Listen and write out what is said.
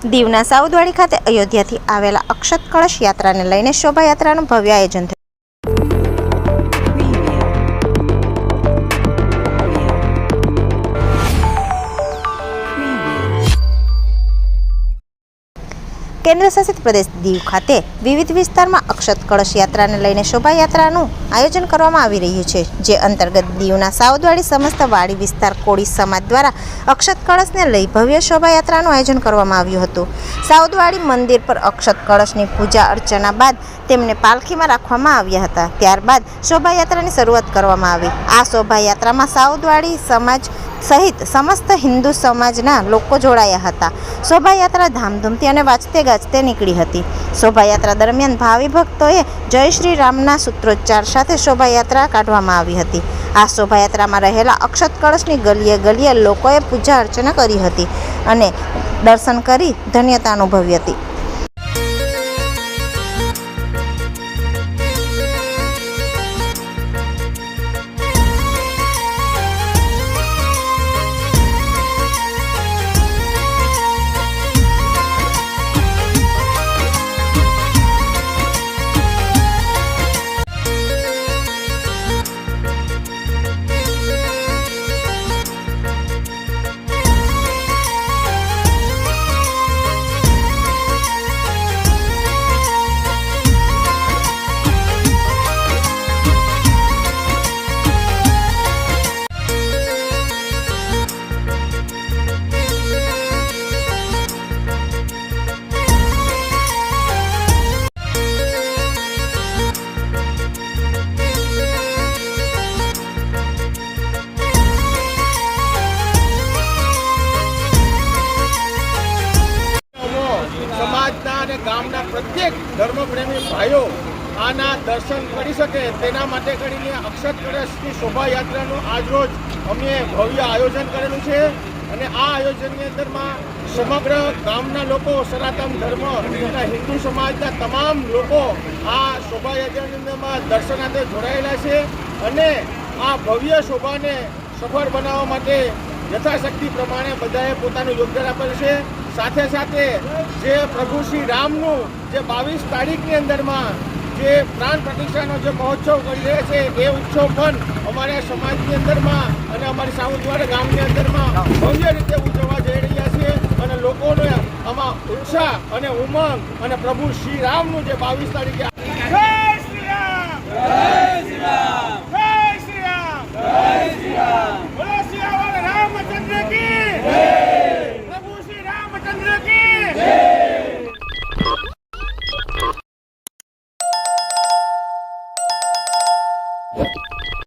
દીવના સાઉદવાડી ખાતે અયોધ્યાથી આવેલા અક્ષત કળશ યાત્રાને લઈને શોભાયાત્રાનું ભવ્ય આયોજન થયું. કેન્દ્ર શાસિત પ્રદેશ દીવ ખાતે વિવિધ વિસ્તારમાં અક્ષત કળશ યાત્રાને લઈને શોભાયાત્રાનું આયોજન કરવામાં આવી રહ્યું છે, જે અંતર્ગત દીવના સાઉદવાડી સમસ્ત વાડી વિસ્તાર કોળી સમાજ દ્વારા અક્ષત કળશને લઈ ભવ્ય શોભાયાત્રાનું આયોજન કરવામાં આવ્યું હતું. સાઉદવાડી મંદિર પર અક્ષત કળશની પૂજા અર્ચના બાદ તેમને પાલખીમાં રાખવામાં આવ્યા હતા. ત્યારબાદ શોભાયાત્રાની શરૂઆત કરવામાં આવી. આ શોભાયાત્રામાં સાઉદવાડી સમાજ સહિત સમસ્ત હિન્દુ સમાજના લોકો જોડાયા હતા. શોભાયાત્રા ધામધૂમથી અને વાજતે ગાજતે નીકળી હતી. શોભાયાત્રા દરમિયાન ભાવિ ભક્તોએ જય શ્રી રામના સૂત્રોચ્ચાર સાથે શોભાયાત્રા કાઢવામાં આવી હતી. આ શોભાયાત્રામાં રહેલા અક્ષત કળશની ગલીએ ગલીએ લોકોએ પૂજા અર્ચના કરી હતી અને દર્શન કરી ધન્યતા અનુભવી હતી. અને ગામના પ્રત્યેક ધર્મપ્રેમી ભાઈઓ આના દર્શન કરી શકે તેના માટે કરીને અક્ષત કળશની શોભાયાત્રાનું આજરોજ અમે ભવ્ય આયોજન કરેલું છે. અને આ આયોજનની અંદરમાં સમગ્ર ગામના લોકો, સનાતન ધર્મ અને હિન્દુ સમાજના તમામ લોકો આ શોભાયાત્રાની અંદરમાં દર્શનાર્થે જોડાયેલા છે. અને આ ભવ્ય શોભાને સફળ બનાવવા માટે યથાશક્તિ પ્રમાણે બધાએ પોતાનું યોગદાન આપેલું છે. સાથે સાથે જે પ્રભુ શ્રી રામનું જે 22 તારીખની અંદરમાં જે પ્રાણ પ્રતિષ્ઠાનો જે મહોત્સવ કરી રહ્યા છે, એ ઉત્સવ પણ અમારા સમાજની અંદરમાં અને અમારી સાઉદવાડી ગામની અંદરમાં ભવ્ય રીતે ઉજવવા જઈ રહ્યા છે. અને લોકોને આમાં ઉત્સાહ અને ઉમંગ અને પ્રભુ શ્રી રામનું જે 22 તારીખે જય શ્રી રામ, જય શ્રી રામ, જય શ્રી રામ, જય શ્રી રામ, બોલો સિયાવર રામચંદ્ર કી જય, પ્રભુ શ્રી રામચંદ્ર કી જય.